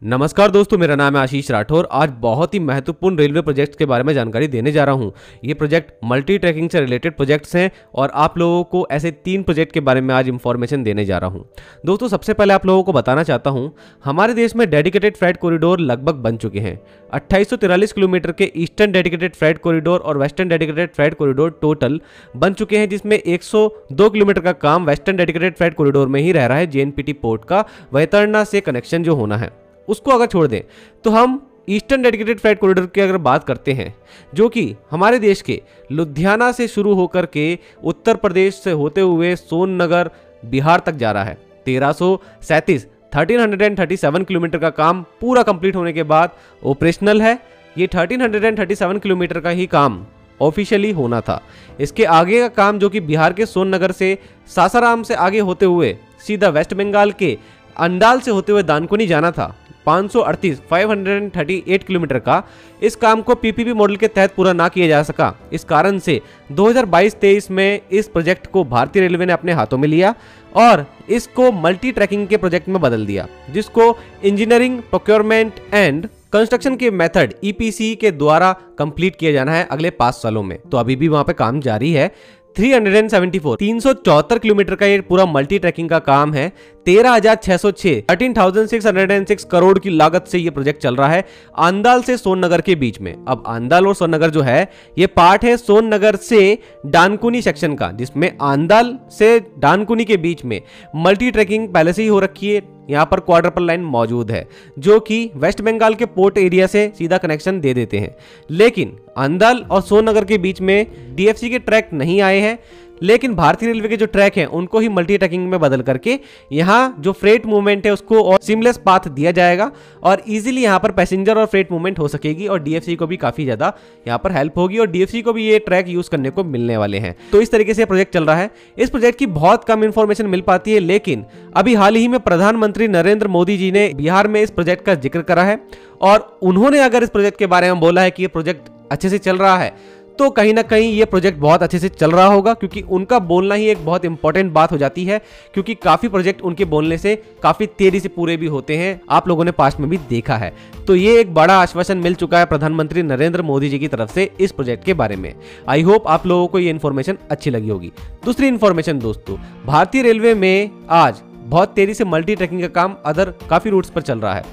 नमस्कार दोस्तों, मेरा नाम है आशीष राठौर। आज बहुत ही महत्वपूर्ण रेलवे प्रोजेक्ट के बारे में जानकारी देने जा रहा हूं। ये प्रोजेक्ट मल्टी ट्रैकिंग से रिलेटेड प्रोजेक्ट्स हैं और आप लोगों को ऐसे 3 प्रोजेक्ट के बारे में आज इंफॉर्मेशन देने जा रहा हूं। दोस्तों, सबसे पहले आप लोगों को बताना चाहता हूं, हमारे देश में डेडिकेटेड फ्रेट कॉरिडोर लगभग बन चुके हैं। 2843 किलोमीटर के ईस्टर्न डेडिकेटेड फ्रेट कॉरिडोर और western dedicated freight corridor total बन चुके हैं, जिसमें 102 किलोमीटर का काम वेस्टर्न डेडिकेटेड फ्रेट कॉरिडोर में ही रह रहा है। जेएनपीटी पोर्ट का वैतरणा से कनेक्शन जो होना है उसको अगर छोड़ दें तो हम ईस्टर्न डेडिकेटेड फ्रेट कॉरिडोर की अगर बात करते हैं, जो कि हमारे देश के लुधियाना से शुरू होकर के उत्तर प्रदेश से होते हुए सोननगर बिहार तक जा रहा है। 1337 किलोमीटर का काम पूरा कंप्लीट होने के बाद ऑपरेशनल है। ये 1337 किलोमीटर का ही काम ऑफिशियली होना था। इसके आगे का काम जो कि बिहार के सोननगर से सासाराम से आगे होते हुए सीधा वेस्ट बंगाल के अंडाल से होते हुए दानकुनी जाना था, 538 किलोमीटर का। इस काम को पीपीपी मॉडल के तहत पूरा ना किया जा सका। इस कारण से 2022-23 में इस प्रोजेक्ट को भारतीय रेलवे ने अपने हाथों में लिया और इसको मल्टी ट्रैकिंग के प्रोजेक्ट में बदल दिया, जिसको इंजीनियरिंग, प्रोक्योरमेंट एंड कंस्ट्रक्शन के मेथड ईपीसी के द्वारा कंप्लीट किया जाना है अगले 5 सालों में। तो अभी भी वहां पे काम जारी है। 374 किलोमीटर का ये पूरा मल्टी ट्रैकिंग का काम है। 13,606 करोड़ की लागत से ये प्रोजेक्ट चल रहा है आंदाल से सोननगर के बीच में। अब आंदाल और सोननगर जो है ये पार्ट है सोननगर से डानकुनी सेक्शन का, जिसमें आंदाल से डानकुनी के बीच में मल्टी ट्रैकिंग पहले से ही हो रखी है। यहाँ पर क्वाड्रपल लाइन मौजूद है जो कि वेस्ट बंगाल के पोर्ट एरिया से सीधा कनेक्शन दे देते हैं। लेकिन आंदाल और सोननगर के बीच में डीएफसी के ट्रैक नहीं आए हैं, लेकिन भारतीय रेलवे के जो ट्रैक हैं उनको ही मल्टी ट्रैकिंग में बदल करके यहाँ जो फ्रेट मूवमेंट है उसको और सिमलेस पाथ दिया जाएगा और इजीली यहाँ पर पैसेंजर और फ्रेट मूवमेंट हो सकेगी और डीएफसी को भी काफी ज्यादा यहाँ पर हेल्प होगी और डीएफसी को भी ये ट्रैक यूज करने को मिलने वाले हैं। तो इस तरीके से प्रोजेक्ट चल रहा है। इस प्रोजेक्ट की बहुत कम इंफॉर्मेशन मिल पाती है, लेकिन अभी हाल ही में प्रधानमंत्री नरेंद्र मोदी जी ने बिहार में इस प्रोजेक्ट का जिक्र करा है और उन्होंने अगर इस प्रोजेक्ट के बारे में बोला है कि ये प्रोजेक्ट अच्छे से चल रहा है, तो कहीं ना कहीं ये प्रोजेक्ट बहुत अच्छे से चल रहा होगा, क्योंकि उनका बोलना ही एक बहुत इंपॉर्टेंट बात हो जाती है। क्योंकि काफी प्रोजेक्ट उनके बोलने से काफी तेजी से पूरे भी होते हैं, आप लोगों ने पास्ट में भी देखा है। तो ये एक बड़ा आश्वासन मिल चुका है प्रधानमंत्री नरेंद्र मोदी जी की तरफ से इस प्रोजेक्ट के बारे में। आई होप आप लोगों को ये इन्फॉर्मेशन अच्छी लगी होगी। दूसरी इन्फॉर्मेशन दोस्तों, भारतीय रेलवे में आज बहुत तेजी से मल्टी ट्रैकिंग का काम अदर काफी रूट्स पर चल रहा है।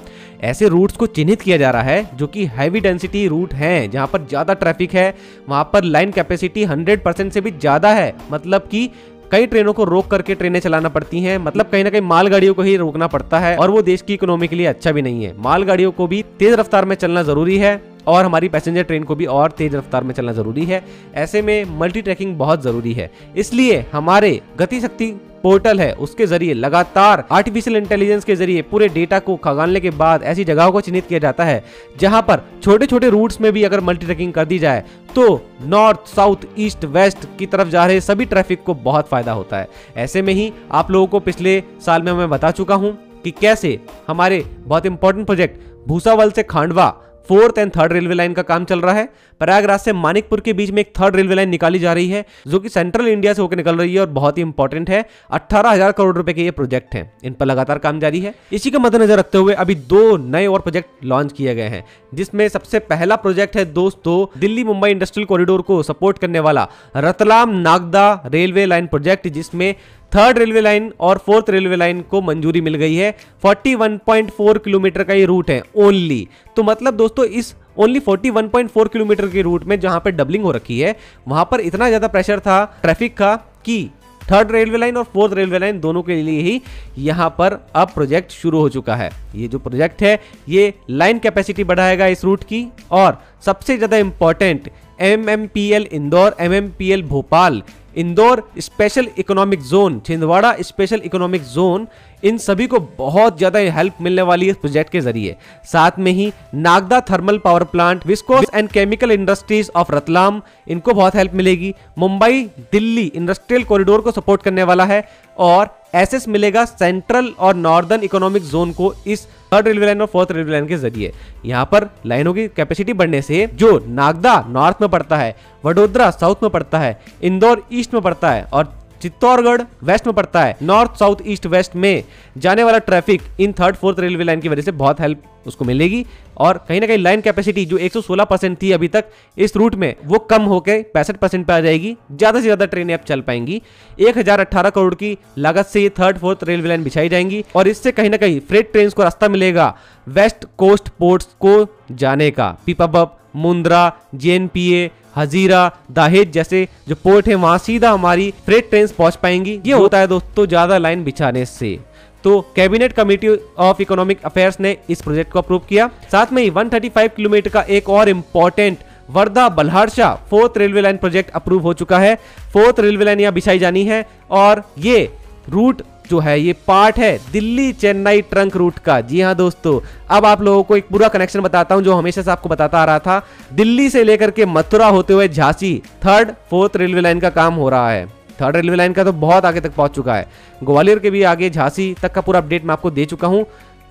ऐसे रूट्स को चिन्हित किया जा रहा है जो कि हैवी डेंसिटी रूट हैं, जहां पर ज्यादा ट्रैफिक है, वहां पर लाइन कैपेसिटी 100% से भी ज्यादा है। मतलब कि कई ट्रेनों को रोक करके ट्रेनें चलाना पड़ती हैं, मतलब कहीं ना कहीं मालगाड़ियों को ही रोकना पड़ता है और वो देश की इकोनॉमी के लिए अच्छा भी नहीं है। मालगाड़ियों को भी तेज रफ्तार में चलना जरूरी है और हमारी पैसेंजर ट्रेन को भी और तेज रफ्तार में चलना जरूरी है। ऐसे में मल्टी ट्रैकिंग बहुत जरूरी है। इसलिए हमारे गति शक्ति पोर्टल है, उसके जरिए लगातार आर्टिफिशियल इंटेलिजेंस के जरिए पूरे डेटा को खंगालने के बाद ऐसी जगहों को चिन्हित किया जाता है जहां पर छोटे छोटे रूट्स में भी अगर मल्टी ट्रैकिंग कर दी जाए तो नॉर्थ, साउथ, ईस्ट, वेस्ट की तरफ जा रहे सभी ट्रैफिक को बहुत फायदा होता है। ऐसे में ही आप लोगों को पिछले साल में मैं बता चुका हूं कि कैसे हमारे बहुत इंपॉर्टेंट प्रोजेक्ट भूसावल से Khandwa 4th and 3rd railway line का काम चल रहा है। प्रयागराज से मानिकपुर के बीच में एक 3rd रेलवे लाइन निकाली जा रही है जो कि सेंट्रल इंडिया से होकर निकल रही है और बहुत ही इंपॉर्टेंट है। 18,000 करोड़ रुपए के ये प्रोजेक्ट हैं, इन पर लगातार काम जारी है। इसी का मद्देनजर रखते हुए अभी 2 नए और प्रोजेक्ट लॉन्च किए गए हैं, जिसमें सबसे पहला प्रोजेक्ट है दोस्तों दिल्ली मुंबई इंडस्ट्रियल कॉरिडोर को सपोर्ट करने वाला Ratlam Nagda railway line project, जिसमें 3rd रेलवे लाइन और 4th रेलवे लाइन को मंजूरी मिल गई है। 41.4 किलोमीटर का ये रूट है ओनली। तो मतलब दोस्तों इस ओनली 41.4 किलोमीटर के रूट में जहां पर डबलिंग हो रखी है, वहां पर इतना ज्यादा प्रेशर था ट्रैफिक का कि 3rd रेलवे लाइन और 4th रेलवे लाइन दोनों के लिए ही यहां पर अब प्रोजेक्ट शुरू हो चुका है। ये जो प्रोजेक्ट है ये लाइन कैपेसिटी बढ़ाएगा इस रूट की और सबसे ज्यादा important MMPL Indore, MMPL Bhopal, Indore special economic zone, Chhindwara special economic zone, इन सभी को बहुत ज्यादा हेल्प मिलने वाली है इस प्रोजेक्ट के जरिए। साथ में ही Nagda thermal power plant, viscose and chemical industries of Ratlam, इनको बहुत हेल्प मिलेगी। मुंबई दिल्ली इंडस्ट्रियल कॉरिडोर को सपोर्ट करने वाला है और एसेस मिलेगा सेंट्रल और नॉर्दर्न इकोनॉमिक जोन को इस 3rd रेलवे लाइन और 4th रेलवे लाइन के जरिए। यहाँ पर लाइनों की कैपेसिटी बढ़ने से जो नागदा नॉर्थ में पड़ता है, वडोदरा साउथ में पड़ता है, इंदौर ईस्ट में पड़ता है और चित्तौड़गढ़ वेस्ट में पड़ता है। नॉर्थ साउथ ईस्ट वेस्ट में जाने वाला traffic in third fourth railway line की वजह से बहुत हेल्प उसको मिलेगी और कहीं ना कहीं लाइन कैपेसिटी जो 116% थी अभी तक इस रूट में वो कम होकर 65% पे आ जाएगी। ज्यादा से ज्यादा ट्रेनें अब चल पाएंगी। 1018 करोड़ की लागत से ये थर्ड फोर्थ रेलवे लाइन बिछाई जाएंगी और इससे कहीं ना कहीं फ्रेट ट्रेन को रास्ता मिलेगा वेस्ट कोस्ट पोर्ट्स को जाने का। पीपापब, मुंद्रा, जेएनपीए, हजीरा, दहेज जैसे जो पोर्ट है वहां सीधा हमारी फ्रेट ट्रेन पहुंच पाएंगी। ये होता है दोस्तों ज्यादा लाइन बिछाने से। तो cabinet committee of economic affairs ने इस प्रोजेक्ट को अप्रूव किया। साथ में ही 135 किलोमीटर का एक और important Wardha Balharshah fourth railway line project approve हो चुका है। फोर्थ रेलवे लाइन यहाँ बिछाई जानी है और ये रूट जो है ये पार्ट है दिल्ली चेन्नई ट्रंक रूट का। जी हाँ दोस्तों, अब आप लोगों को एक पूरा कनेक्शन बताता हूं जो हमेशा से आपको बताता आ रहा था। दिल्ली से लेकर के मथुरा होते हुए Jhansi third fourth railway line का काम हो रहा है। थर्ड रेलवे लाइन का तो बहुत आगे तक पहुंच चुका है। ग्वालियर के भी आगे झांसी तक का पूरा अपडेट मैं आपको दे चुका हूं।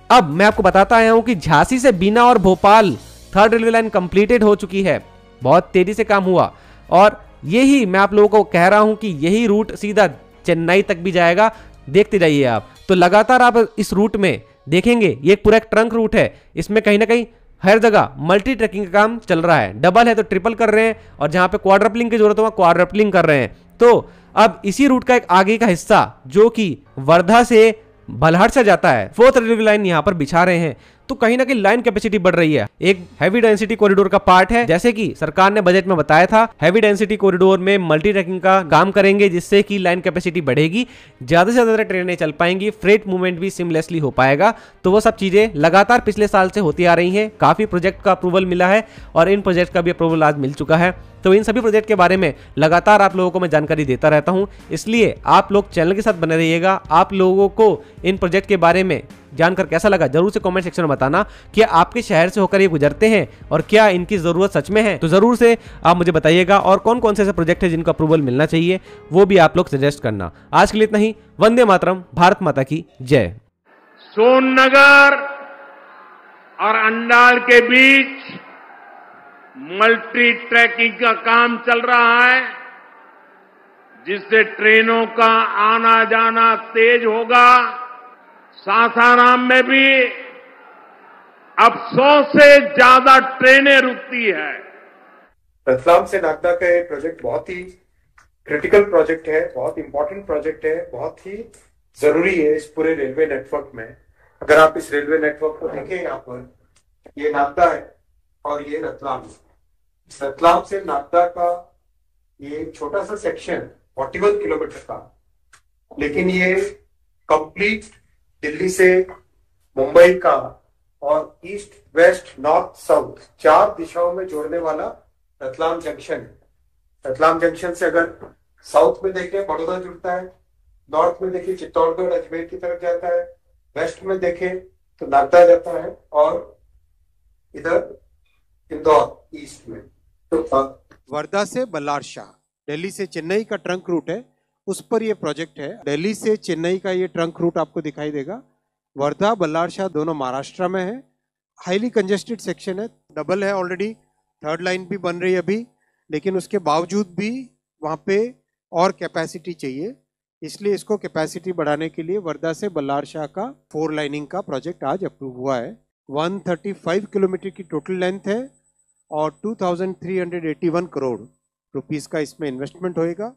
अब मैं आपको बताता आया हूं कि झांसी से बीना और Bhopal third railway line completed हो चुकी है। बहुत तेजी से काम हुआ और यही मैं आप लोगों को कह रहा हूं कि यही रूट सीधा चेन्नई तक भी जाएगा। देखते जाइए आप। तो लगातार आप इस रूट में देखेंगे ये पूरा एक ट्रंक रूट है। इसमें कहीं ना कहीं हर जगह मल्टी ट्रैकिंग का काम चल रहा है। डबल है तो ट्रिपल कर रहे हैं और जहां पे क्वाड्रपलिंग की जरूरत हो क्वाड्रपलिंग कर रहे हैं। तो अब इसी रूट का एक आगे का हिस्सा जो कि वर्धा से बल्हारशाह से जाता है फोर्थ रेलवे लाइन यहां पर बिछा रहे हैं। तो कहीं ना कहीं लाइन कैपेसिटी बढ़ रही है। एक हैवी डेंसिटी कॉरिडोर का पार्ट है। जैसे कि सरकार ने बजट में बताया था हैवी डेंसिटी कॉरिडोर में मल्टी ट्रैकिंग का काम करेंगे जिससे कि लाइन कैपेसिटी बढ़ेगी, ज्यादा से ज्यादा ट्रेनें चल पाएंगी, फ्रेट मूवमेंट भी सिमलेसली हो पाएगा। तो वो सब चीजें लगातार पिछले साल से होती आ रही हैं। काफी प्रोजेक्ट का अप्रूवल मिला है और इन प्रोजेक्ट का भी अप्रूवल आज मिल चुका है। तो इन सभी प्रोजेक्ट के बारे में लगातार आप लोगों को मैं जानकारी देता रहता हूं, इसलिए आप लोग चैनल के साथ बने रहिएगा। आप लोगों को इन प्रोजेक्ट के बारे में जानकर कैसा लगा जरूर से कमेंट सेक्शन में बताना। क्या आपके शहर से होकर ये गुजरते हैं और क्या इनकी जरूरत सच में है? तो जरूर से आप मुझे बताइएगा और कौन कौन से ऐसे प्रोजेक्ट है जिनका अप्रूवल मिलना चाहिए वो भी आप लोग सजेस्ट करना। आज के लिए इतना ही। वंदे मातरम। भारत माता की जय। सोननगर और अंडाल के बीच मल्टी ट्रैकिंग का काम चल रहा है जिससे ट्रेनों का आना जाना तेज होगा। सासाराम में भी अब 100 से ज्यादा ट्रेनें रुकती है। रतलाम से नागदा का ये प्रोजेक्ट बहुत ही क्रिटिकल प्रोजेक्ट है, बहुत इंपॉर्टेंट प्रोजेक्ट है, बहुत ही जरूरी है इस पूरे रेलवे नेटवर्क में। अगर आप इस रेलवे नेटवर्क को देखें, यहाँ पर ये नागदा है और ये रतलाम। रतलाम से नागदा का ये छोटा सा सेक्शन 41 किलोमीटर का, लेकिन ये कंप्लीट दिल्ली से मुंबई का और ईस्ट वेस्ट नॉर्थ साउथ 4 दिशाओं में जोड़ने वाला रतलाम जंक्शन है। रतलाम जंक्शन से अगर साउथ में देखें बड़ौदा जुड़ता है, नॉर्थ में देखें चित्तौड़गढ़ अजमेर की तरफ जाता है, वेस्ट में देखें तो नागदा जाता है और इधर इंदौर ईस्ट में। तो वर्धा से बल्हारशाह दिल्ली से चेन्नई का ट्रंक रूट है, उस पर ये प्रोजेक्ट है। दिल्ली से चेन्नई का ये ट्रंक रूट आपको दिखाई देगा। वर्धा बल्हारशाह दोनों महाराष्ट्र में है। हाईली कंजेस्टेड सेक्शन है, डबल है ऑलरेडी, थर्ड लाइन भी बन रही है अभी, लेकिन उसके बावजूद भी वहाँ पे और कैपेसिटी चाहिए। इसलिए इसको कैपेसिटी बढ़ाने के लिए वर्धा से बल्हारशाह का 4 लाइनिंग का प्रोजेक्ट आज अप्रूव हुआ है। 135 किलोमीटर की टोटल लेंथ है और 2381 करोड़ रुपीस का इसमें इन्वेस्टमेंट होएगा।